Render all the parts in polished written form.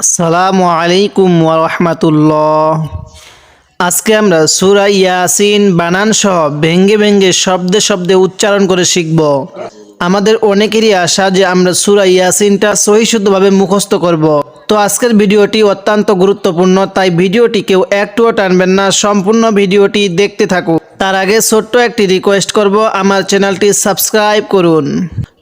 আসসালামু আলাইকুম ওয়া রাহমাতুল্লাহ। আজকে আমরা সূরা ইয়াসিন বানান সহ ভেঙ্গে ভেঙ্গে শব্দে শব্দে উচ্চারণ করে শিখব। আমাদের অনেকেরই আশা যে আমরা সূরা ইয়াসিনটা সহি শুদ্ধভাবে মুখস্থ করব। তো আজকের ভিডিওটি অত্যন্ত গুরুত্বপূর্ণ, তাই ভিডিওটি কেউ একটুও টানবেন না, সম্পূর্ণ ভিডিওটি দেখতে থাকুন। তার আগে ছোট্ট একটি রিকোয়েস্ট করব, আমার চ্যানেলটি সাবস্ক্রাইব করুন।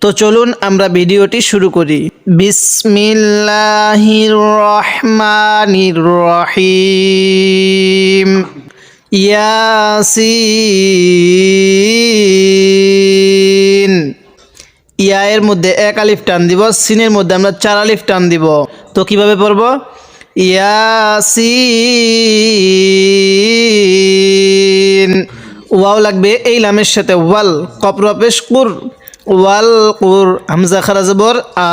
তো চলুন আমরা ভিডিওটি শুরু করি। বিসমিল্লাহির রহমানির রহিম। ইয়াসিন। ইয়া এর মধ্যে এক আলিফ টান দিব, সিনের মধ্যে আমরা চার আলিফ টান দিব। তো কিভাবে পড়ব? ইয়াসিন। ওয়াও লাগবে এই লামের সাথে, ওয়াল কপর পেশ কুর, ওয়াল কুর। হামজা খারা জবর আ,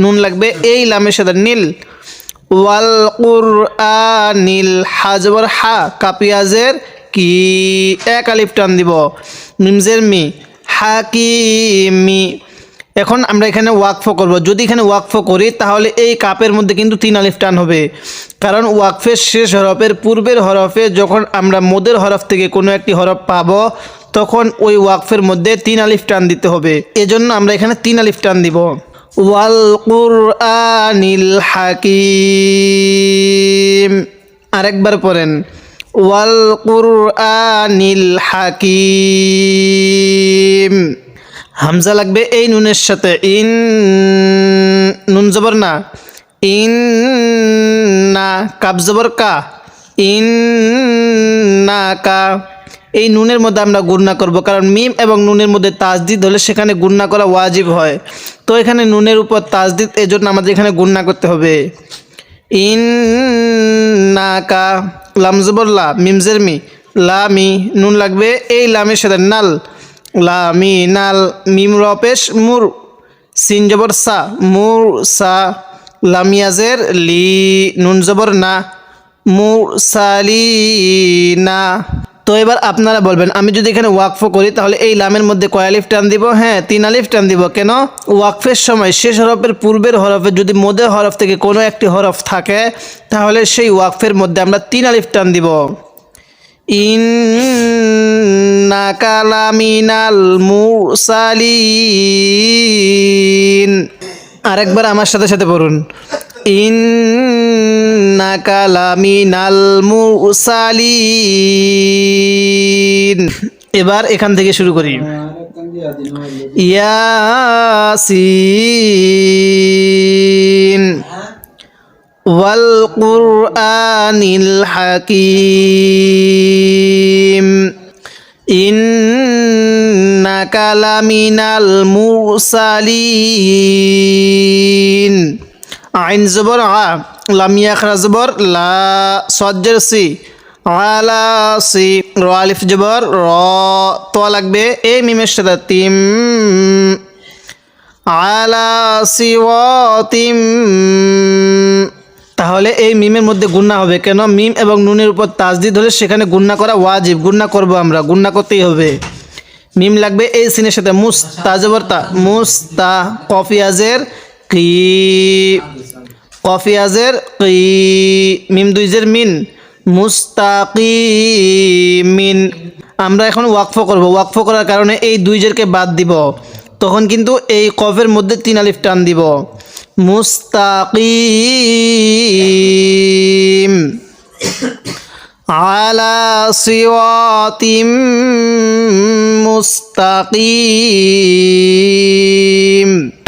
নুন লাগবে এই লামের সাথে, নীল। ওয়াল কুর আ নীল। হা জবর হা, কাপিয়াজের কি, এক আলিফ টান দিব। মিমজের মি, হাকিমি। এখন আমরা এখানে ওয়াকফ করব। যদি এখানে ওয়াকফ করি তাহলে এই কাপের মধ্যে কিন্তু তিন আলিফ টান হবে, কারণ ওয়াকফের শেষ হরফের পূর্বের হরফে যখন আমরা মদের হরফ থেকে কোনো একটি হরফ পাবো তখন ওই ওয়াকফের মধ্যে তিন আলিফ টান দিতে হবে। এজন্য আমরা এখানে তিন আলিফ টান দিব। ওয়াল কুরআনিল হাকিম। আরেকবার পড়েন, ওয়াল কুরআনিল হাকিম। হামজা লাগবে এই নুনের সাথে, ইন, নুন জবর না, ইন না, কাব জবর কা, ইন না কা। এই নুনের মধ্যে আমরা গুণনা করব, কারণ মিম এবং নুনের মধ্যে তাজদিদ হলে সেখানে গুণনা করা ওয়াজিব হয়। তো এখানে নুনের উপর তাজদিদ, এজন্য আমাদের এখানে গুণনা করতে হবে। ইন না কা, লাম জবর লা, মিমজের মি, লা মি। নুন লাগবে এই লামের সাথে, নাল, লা মি নাল। মিম রপেশ মুর, সিন জবর সা, মুর সা। লামিয়াজের লি, নুন জবর না, মুর সালি না। তো এবার আপনারা বলবেন, আমি যদি এখানে ওয়াকফ করি তাহলে এই লামের মধ্যে কয় আলিফ টান দিব? হ্যাঁ, তিন আলিফ টান দিব। কেন? ওয়াকফের সময় শেষ হরফের পূর্বের হরফে যদি মদের হরফ থেকে কোনো একটি হরফ থাকে তাহলে সেই ওয়াকফের মধ্যে আমরা তিন আলিফ টান দিব। ইন্নাকা লামিনাল মুরসালিন। আরেকবার আমার সাথে সাথে পড়ুন, ইন্নাকা লামিনাল মুরসালিন। এবার এখান থেকে শুরু করি। ইয়াসিন ওয়াল কুরআনিল হাকিম। ইন্নাকা লামিনাল মুরসালিন। আইন জবর আ, লাম ইয়া খারা জবর লা, সজ্জের সি, আলা সি। র আলিফ জবর র, তো লাগবে এই মিমের সাথে, তিম, আলা সিওয়াতিম। তাহলে এই মিমের মধ্যে গুণনা হবে। কেন? মিম এবং নুনের উপর তাজদিদ হলে সেখানে গুণনা করা ওয়াজিব। গুণনা করব আমরা, গুণনা করতেই হবে। মিম লাগবে এই সিনের সাথে, মুস্তা জবর তা, মুস্তা। কফিয়াজের কি, কফিয়াজের কি। মিম দুইজের মিন, মুস্তাকিমিন। আমরা এখন ওয়াকফ করব। ওয়াকফ করার কারণে এই দুই জেরকে বাদ দিব, তখন কিন্তু এই কফের মধ্যে তিন আলিফ টান দিব। মুস্তাকিম আলা সিরাতিম মুস্তাকিম।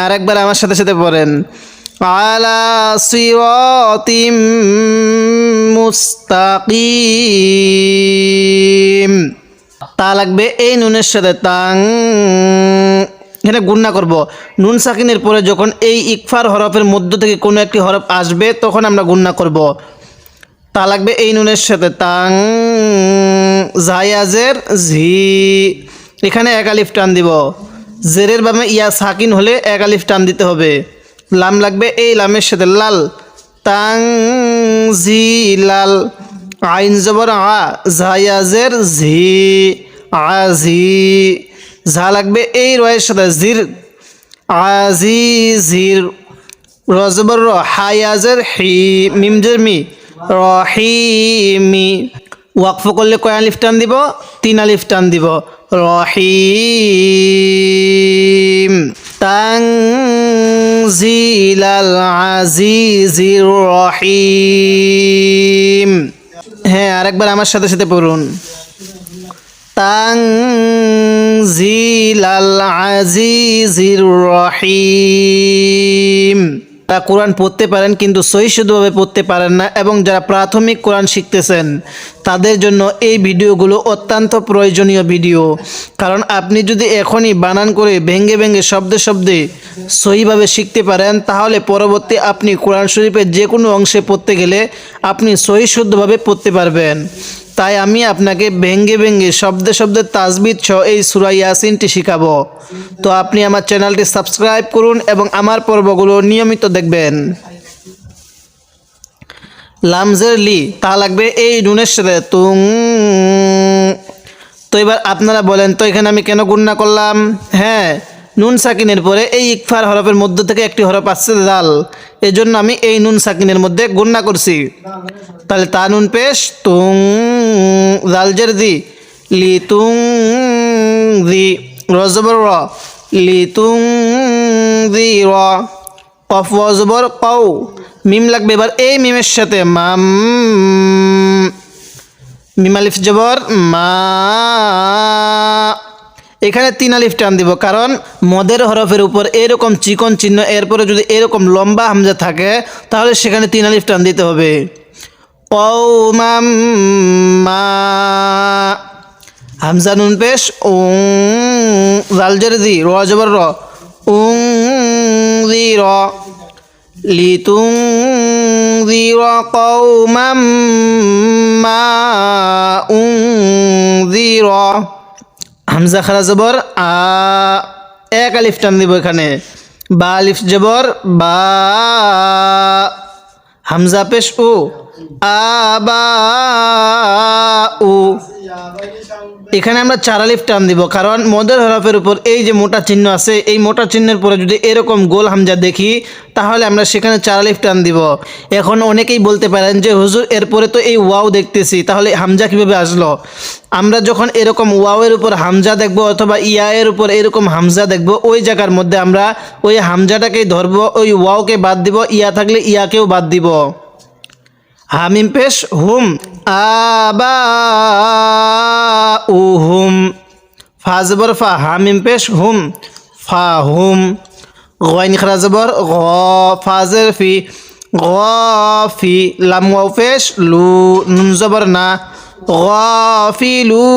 আরেকবার আমার সাথে সাথে পড়েন, আলা সিরাতিম মুস্তাকিম। তা লাগবে এই নুনের সাথে, তাং। এখানে গুণনা করব। নুন সাকিনের পরে যখন এই ইকফার হরফের মধ্য থেকে কোনো একটি হরফ আসবে তখন আমরা গুণনা করব। তা লাগবে এই নুনের সাথে, তাং। জায়াজের ঝি, এখানে এক আলিফ টান দিব। জেরের বামে ইয়া সাকিন হলে এক আলিফ টান দিতে হবে। লাম লাগবে এই লামের সাথে, লাল, তাং জি লাল। আইন জবর আ, জায়াজের ঝি, আজি। ঝা লাগবে এই রয়ের সাথে, জির, আজিজির। র জবর র, হা ইয়া জের হি, মিম জের মি, রহিমি। ওয়াকফ করলে কয় আলিফ টান দিব? 3 আলিফ টান দিব। রহিম। তানজিলাল আজিজির রহিম। হ্যাঁ, আরেকবার আমার সাথে সাথে পড়ুন। তানজিলাল আজিজির রহিম। তারা কোরআন পড়তে পারেন কিন্তু সহি শুদ্ধভাবে পড়তে পারেন না, এবং যারা প্রাথমিক কোরআন শিখতেছেন তাদের জন্য এই ভিডিওগুলো অত্যন্ত প্রয়োজনীয় ভিডিও। কারণ আপনি যদি এখনই বানান করে ভেঙ্গে ভেঙ্গে শব্দে শব্দে সহিভাবে শিখতে পারেন, তাহলে পরবর্তী আপনি কোরআন শরীফের যে কোনো অংশে পড়তে গেলে আপনি সহি শুদ্ধভাবে পড়তে পারবেন। তাই আমি আপনাকে ভেঙ্গে ভেঙ্গে শব্দে শব্দে তাজবিদ সহ এই সূরা ইয়াসিনটি শিখাবো। তো আপনি আমার চ্যানেলটি সাবস্ক্রাইব করুন এবং আমার পর্বগুলো নিয়মিত দেখবেন। লামজের লি, তা লাগবে এই নুনের সাথে তুং। তো এবার আপনারা বলেন তো এখানে আমি কেন গুণনা করলাম? হ্যাঁ, নুন সাকিনের পরে এই ইকফার হরফের মধ্য থেকে একটি হরফ আসছে দাল, এজন্য আমি এই নুন সাকিনের মধ্যে গুণনা করছি। তাহলে তা নুন পেশ তুং, দাল জের দি, লি তুং দি, র জবর র, লি তুং দি র, কফ ওয়া জবর কও, মিম লাগবে এবার এই মিমের সাথে মাম, মিম আলিফ জবর মা। এখানে 3 আলিফ টান দিব, কারণ মদের হরফের উপর এরকম চিকন চিহ্ন, এরপরে যদি এরকম লম্বা হামজা থাকে তাহলে সেখানে 3 আলিফ টান দিতে হবে। কওমাম মা, হামজা নুন পেশ উং, জাল জের জি, র জবর র, উং জি র, লিতুং জি র কওমাম মা উং জি র। হামজা খারা জবর আ, 1 আলিফ টান দিব এখানে। বা আলিফ জবর বা, হামজা পেশ উ, আবা উ। এখানে আমরা 4 আলিফ টান দিব, কারণ মদের হরফের উপর এই যে মোটা চিহ্ন আছে, এই মোটা চিহ্নের পরে যদি এরকম গোল হামজা দেখি তাহলে আমরা সেখানে 4 আলিফ টান দিব। এখন অনেকেই বলতে পারেন যে হুজুর এরপরে তো এই ওয়াও দেখতেছি, তাহলে হামজা কিভাবে আসলো? আমরা যখন এরকম ওয়াওয়ের উপর হামজা দেখব অথবা ইয়া এর উপর এরকম হামজা দেখব, ওই জায়গার মধ্যে আমরা ওই হামজাটাকেই ধরবো, ওই ওয়াওকে বাদ দিব, ইয়া থাকলে ইয়াকেও বাদ দিব। হামিম পেশ হুম, আবা উহুম, ফা জবর ফা, হামিম পেশ হুম, ফা হুম। গয়ন খারা জবর গ, ফা জের ফি, গফি। লাম ওয়াও পেশ লু, নুন জবর না, গফিলুনা।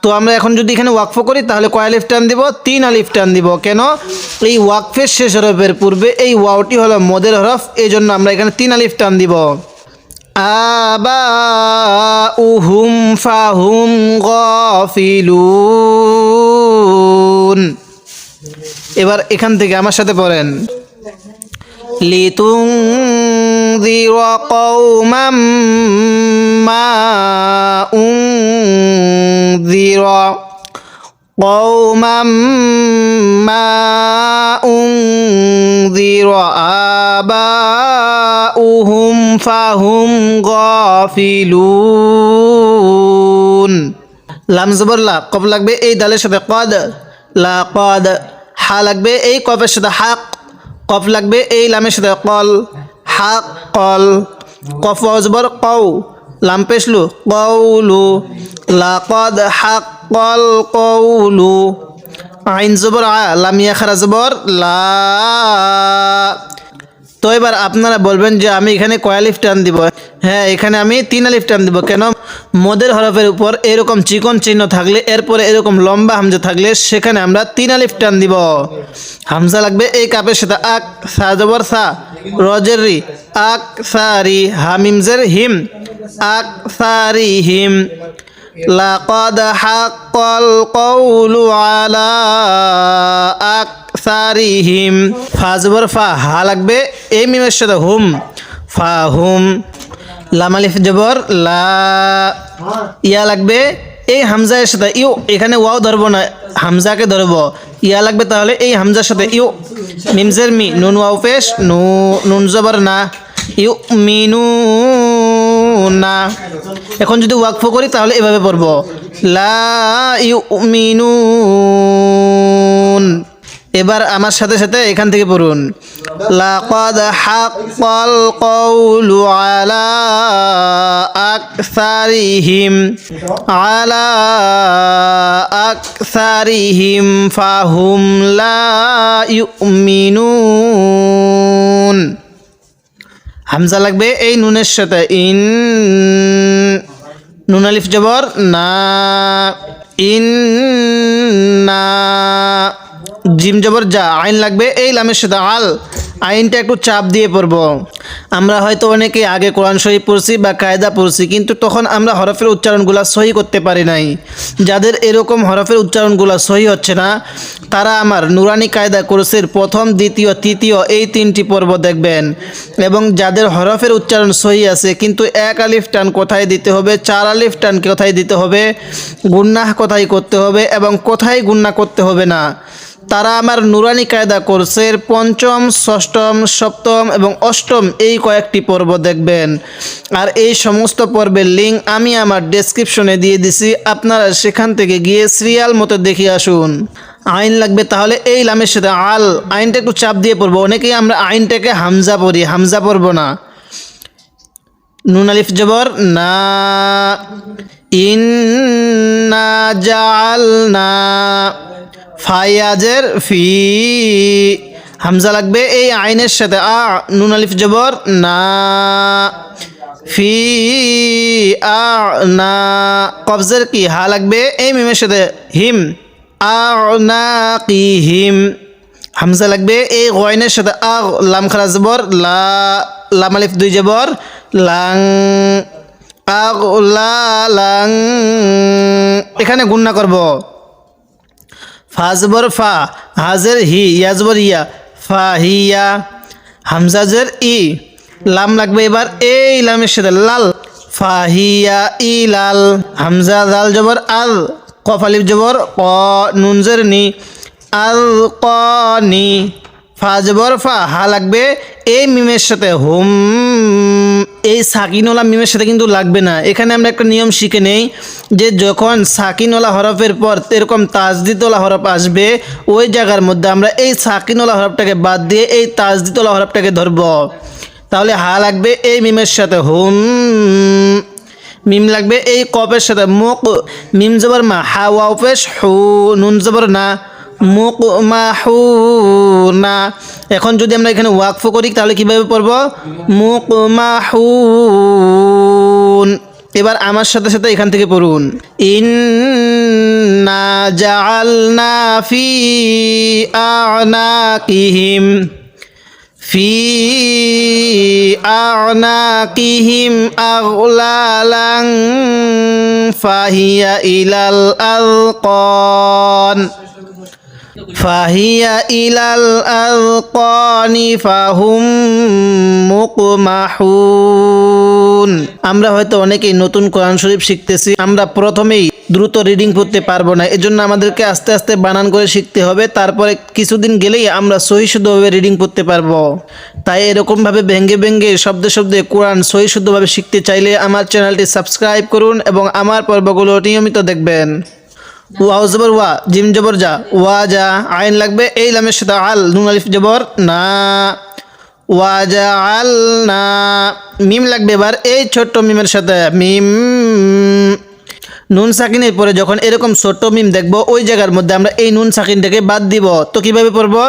তো আমরা এখন যদি এখানে ওয়াকফ করি তাহলে কয় আলিফ টান দিব? 3 আলিফ টান দিব। কেন? এই ওয়াকফের শেষ হরফের পূর্বে এই ওয়াওটি হলো মদের হরফ, এই জন্য আমরা এখানে 3 আলিফ টান দিব। আবা উহুম ফাহুম গফিলুন। এবার এখান থেকে আমার সাথে পড়েন। লিতুনযিরা কওমান মা উনযিরা, কওমান মা উনযিরা আবাউহুম ফাহুম গাফিলুন। লাম জবর লা, কফ লাগবে এই দালের সাথে কদ, লা কদ। হা লাগবে এই কফের সাথে হাক, কফ লাগবে এই লামের সাথে কল, হাক কল। কফ জবর কও, লাম পেশলু কওলু, লাকদ হাক্কাল কওলু। আইন জবর আ, লামিয়া খারা জবর লা। তো এবার আপনারা বলবেন যে আমি এখানে কয় আলিফ টান দিব? হ্যাঁ, এখানে আমি 3 আলিফ টান দিব। কেন? মদের হরফের উপর এরকম চিকন চিহ্ন থাকলে, এরপরে এরকম লম্বা হামজা থাকলে সেখানে আমরা 3 আলিফ টান দিব। হামজা লাগবে এই কাপের সাথে আক, সা জবর সা, রজের রি, আক সারি, হামিম জের হিম, আক সারি হিম। লাকাদ হাক্কাল কওলু আলা আকসারিহিম। ফা জবর ফা, হা লাগবে এই মিমের সাথে হুম, ফা হুম। লাম আলিফ জবর লা, ইয়া লাগবে এই হামজার সাথে ইউ, এখানে ওয়াও ধরবো না, হামজাকে ধরবো, ইয়া লাগবে। তাহলে এই হামজার সাথে ইউ, মিমজের মি, নুন ওয়াও পেশ নু, নুন জবর না, ইউ মিনু না। এখন যদি ওয়াকফ করি তাহলে এভাবে পড়বো, লা ইউ মিনুন। এবার আমার সাথে সাথে এখান থেকে পড়ুন, লাকাদ হাক্কাল কওলু আলা আকসারিহিম, আলা আকসারিহিম ফাহুম লা ইউমিনুন। হামজা লাগবে এই নুনের সাথে, ইন, নুন আলিফ জবর না, ইন না, জিম জবর যা, আইন লাগবে এই লামের সাথে, আল, আইনটা একটু চাপ দিয়ে পড়বো। আমরা হয়তো অনেকে আগে কোরআন শরীফ পড়ছি বা কায়দা পড়ছি, কিন্তু তখন আমরা হরফের উচ্চারণগুলো সহি করতে পারি নাই। যাদের এরকম হরফের উচ্চারণগুলো সহি হচ্ছে না, তারা আমার নুরানি কায়দা কোর্সের প্রথম, দ্বিতীয়, তৃতীয় এই 3টি পর্ব দেখবেন। এবং যাদের হরফের উচ্চারণ সহি আছে, কিন্তু 1 আলিফ টান কোথায় দিতে হবে, 4 আলিফ টান কোথায় দিতে হবে, গুন্নাহ কোথায় করতে হবে এবং কোথায় গুন্না করতে হবে না, তারা আমার নুরানি কায়দা কোর্সের 5ম, 6ম, 7ম এবং 8ম এই কয়েকটি পর্ব দেখবেন। আর এই সমস্ত পর্বের লিঙ্ক আমি আমার ডেসক্রিপশনে দিয়ে দিছি, আপনারা সেখান থেকে গিয়ে সিরিয়াল মতো দেখে আসুন। আইন লাগবে তাহলে এই লামের সাথে আল, আইনটা একটু চাপ দিয়ে পড়বো। অনেকেই আমরা আইনটাকে হামজা পড়ি, হামজা পড়বো না। নুন আলিফ জবর না, ইন্না জাআলনা, ফায়াজের ফি, হামজা লাগবে এই আইনের সাথে, আ, নুন আলিফ জবর না, ফি আ না, কবজের কি, হা লাগবে এই মিমের সাথে, হিম, আ না কি হিম, হামজা লাগবে এই গয়নের সাথে, আ, লাম খারা জবর লা, লাম আলিফ 2 জবর লাং, আগ লা লাং, এখানে গুণনা করব, ফা জবর ফা, হাজের হি, ইয়া জবর ইয়া, ফা হিয়া, হামজাজের ই, লাম লাগবে এবার এই লামের সাথে, লাল, ফা হিয়া ই লাল, হামজা জাল জবর আল, কফ আলিফ জবর ক, নুনজের নি, আল ক নি, ফা জবর ফা, হা লাগবে এই মিমের সাথে, হুম, এই সাকিনওয়ালা মিমের সাথে কিন্তু লাগবে না। এখানে আমরা একটা নিয়ম শিখে নেই যে যখন সাকিনওয়ালা হরফের পর এরকম তাজদিদওয়ালা হরফ আসবে, ওই জায়গার মধ্যে আমরা এই সাকিনওয়ালা হরফটাকে বাদ দিয়ে এই তাজদিদওয়ালা হরফটাকে ধরব। তাহলে হা লাগবে এই মিমের সাথে, হুম, মিম লাগবে এই কপের সাথে, মুক, মিম জবর মা, হা ওয়াও পেশ হু, নুন জবর না, মুক মা হু না। এখন যদি আমরা এখানে ওয়াকফ করি তাহলে কিভাবে পড়ব, মুক মা হু। এবার আমার সাথে সাথে এখান থেকে পড়ুন, ইন্না জাআলনা ফি আ'নাকিহিম, ফি আ'নাকিহিম আগলালান ফাহিয়া ইলাল আলকান, ফাহিয়া ইলাল আলকানি ফাহুম মুকমাহুন। আমরা হয়তো অনেকেই নতুন কোরআন শরীফ শিখতেছি, আমরা প্রথমেই দ্রুত রিডিং পড়তে পারবো না, এজন্য আমাদেরকে আস্তে আস্তে বানান করে শিখতে হবে। তারপরে কিছুদিন গেলেই আমরা সহি শুদ্ধভাবে রিডিং পড়তে পারবো। তাই এরকমভাবে ভেঙ্গে ভেঙ্গে শব্দে শব্দে কোরআন সহি শুদ্ধভাবে শিখতে চাইলে আমার চ্যানেলটি সাবস্ক্রাইব করুন এবং আমার পর্বগুলো নিয়মিত দেখবেন। ওয়া জবর ওয়া, জিম জবর যা, ওয়া যা, আইন লাগবে এই লামের সাথে, আল, নুন আলিফ জবর না, ওয়া যা আল না, মিম লাগবে এবার এই ছোট্ট মিমের সাথে, মিম, নুন সাকিনের পরে যখন এরকম ছোট্ট মিম দেখবো ওই জায়গার মধ্যে আমরা এই নুন সাকিনটাকে বাদ দিব। তো কিভাবে পড়বো,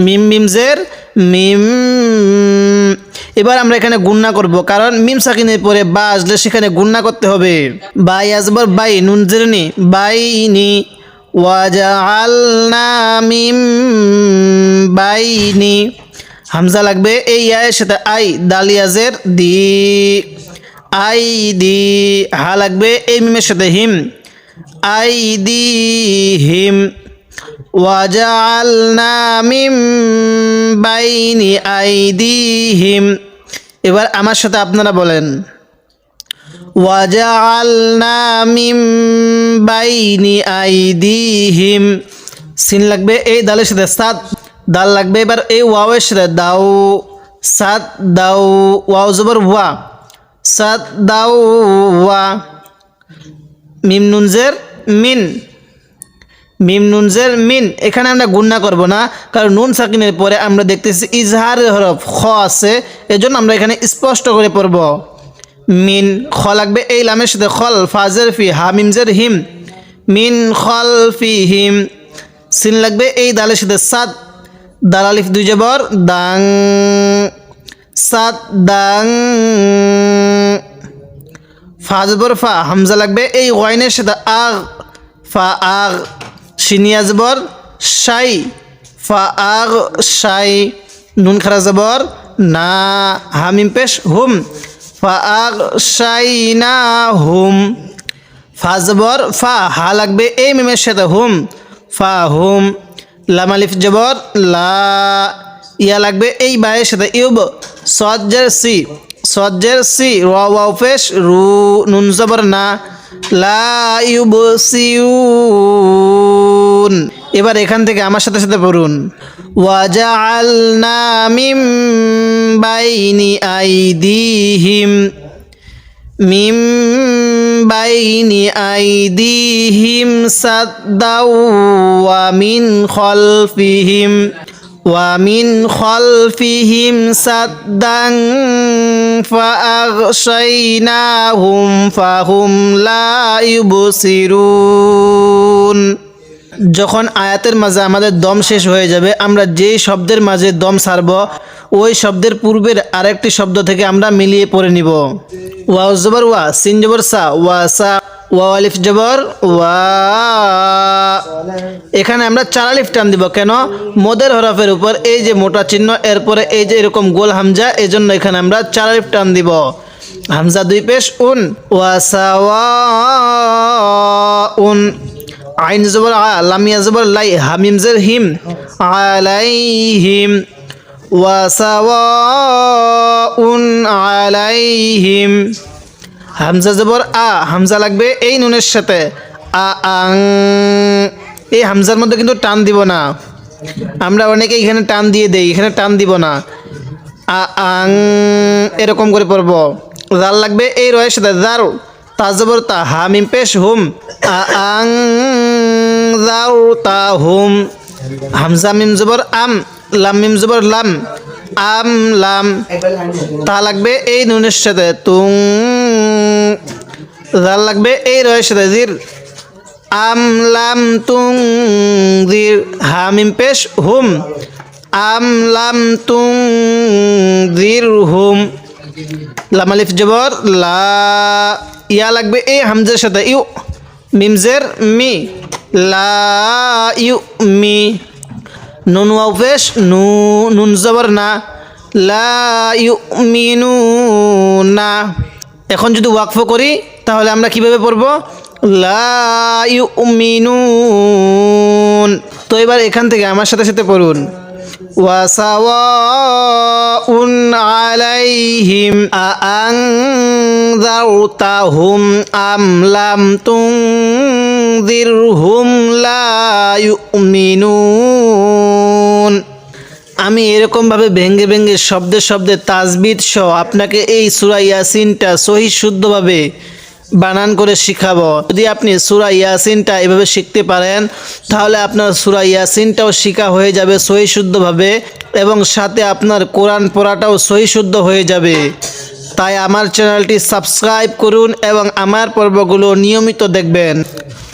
মিম মিমজের মিম। এবার আমরা এখানে গুণনা করব, কারণ মিম সাকিনের পরে বা আসলে সেখানে গুণনা করতে হবে। বাই আসবার বাই, নুন জেরনি, বাইনি, ওয়াজআলনা মিম বাইনি, হামজা লাগবে এই ইয়ায়ের সাথে, আই, দালিয়াজের দি, আই দি, হা লাগবে এই মিমের সাথে, হিম, আই দি হিম, ওয়াজআলনা মিম বাইনি আইদিহিম। এবার আমার সাথে আপনারা বলেন, ওয়াজআলনা মিন বাইনি আইদিহিম, সিন লাগবে এই দালের সাথে সাদ, দাল লাগবে এবার এই ওয়াওয়ের সাথে দাও, সাদ দাও, ওয়াও জবর ওয়া, সাদ দাও ওয়া, মিম নুন জের মিন, মিম নুন জের মিন। এখানে আমরা গুণনা করব না, কারণ নুন সাকিনের পরে আমরা দেখতেছি ইজহারের হরফ খ আছে, এজন্য আমরা এখানে স্পষ্ট করে পড়ব। মিন, খ লাগবে এই লামের সাথে খল, ফাজের ফি, হা মিম জের হিম, মিন খল ফি হিম। সিন লাগবে এই দালের সাথে সাদ, দাল আলিফ দুই জবর দাং, সাদ দাং। ফা জবর ফা, হামজা লাগবে এই ওয়াইনের সাথে আগ, ফা আগ, শিনিয়া জবর শাই, ফা আগ শাই। নুন খারা জবর না, হামিম পেশ হুম, ফা আগ শাই না হুম। ফা জবর ফা, হা লাগবে এই মিমের সাথে হুম, ফা হুম। লাম আলিফ জবর লা, ইয়া লাগবে এই বায়ের সাথে ইউব, সজ্জের সি, সজ্জের সি, ওয়াও পেশ রু, নুন জবর না, লা ইউবসিরুন। এবার এখান থেকে আমার সাথে সাথে পড়ুন, ওয়াজআলনা মিন বাইনি আইদিহিম, মিন বাইনি আইদিহিম সাদ্দাও ওয়া মিন খলফিহিম, ওয়া মিন খলফিহিম সাদ্দান ফাআগশাইনাহুম ফাহুম লা ইউবসিরুন। যখন আয়াতের মাঝে আমাদের দম শেষ হয়ে যাবে, আমরা যেই শব্দের মাঝে দম ছাড়ব ওই শব্দের পূর্বের আরেকটি শব্দ থেকে আমরা মিলিয়ে পড়ে নিব। ওয়াও জবর ওয়া, সিন জবর সা, ওয়া সা, ওয়া আলিফ জবর ওয়া। এখানে আমরা চার আলিফ টান দিব, কেন? মদের হরফের উপর এই যে মোটা চিহ্ন, এরপরে এই যে এরকম গোল হামজা, এই জন্য এখানে আমরা চার আলিফ টান দিব। হামজা দুই পেশ উন, ওয়া সাওয়া উন। আইন জবর আ, লামিয়া জবর লাই, হামিম জের হিম, আলাইহিম, ওয়া সাওয়াউন আলাইহিম। হামজা জবর আ, হামজা লাগবে এই নুনের সাথে আ আং, এই হামজার মধ্যে কিন্তু টান দিব না, আমরা অনেকে এখানে টান দিয়ে দেই, এখানে টান দিব না, আ আং এরকম করে পড়ব। জাল লাগবে এই রয়ের সাথে জার, তা জবর তা, হামিম পেশ হুম, আ আং জার তা হুম। হামজা মিম জবর আম, লাম মিম জবর লাম, আম লাম। তা লাগবে এই নুনের সাথে তুং, জাল লাগবে এই রয়ের সাথে জির, আম লাম তুং জির। হামিম পেশ হুম, আম লাম তুং জির হুম। লাম আলিফ জবর লা, ইয়া লাগবে এই হামজার সাথে ইউ, মিমজের মি, লা ইউ মি। নুন ওয়াও পেশ নু, নুন জবর না, লা ইউ মিনু না। এখন যদি ওয়াকফ করি তাহলে আমরা কিভাবে পড়ব? লা ইউ মিনুন। তো এবার এখান থেকে আমার সাথে সাথে পড়ুন, ওয়া সাওয়াউন আলাইহিম আআনযারতাহুম আম লাম তুনযিরহুম লা ইউমিনুন। আমি এরকমভাবে ভেঙ্গে ভেঙ্গে শব্দে শব্দে তাজবিদ সহ আপনাকে এই সূরা ইয়াসিনটা সহি শুদ্ধভাবে বানান করে শিখাবো। যদি আপনি সূরা ইয়াসিনটা এভাবে শিখতে পারেন তাহলে আপনার সূরা ইয়াসিনটাও শিখা হয়ে যাবে সহি শুদ্ধভাবে, এবং সাথে আপনার কোরআন পড়াটাও সহি শুদ্ধ হয়ে যাবে। তাই আমার চ্যানেলটি সাবস্ক্রাইব করুন এবং আমার পর্বগুলো নিয়মিত দেখবেন।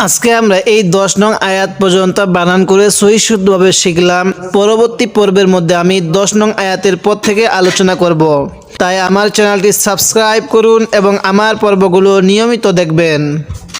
আজকে আমরা এই 10 নং আয়াত পর্যন্ত বানান করে সহি শুদ্ধভাবে শিখলাম। পরবর্তী পর্বের মধ্যে আমি 10 নং আয়াতের পর থেকে আলোচনা করব। তাই আমার চ্যানেলটি সাবস্ক্রাইব করুন এবং আমার পর্বগুলো নিয়মিত দেখবেন।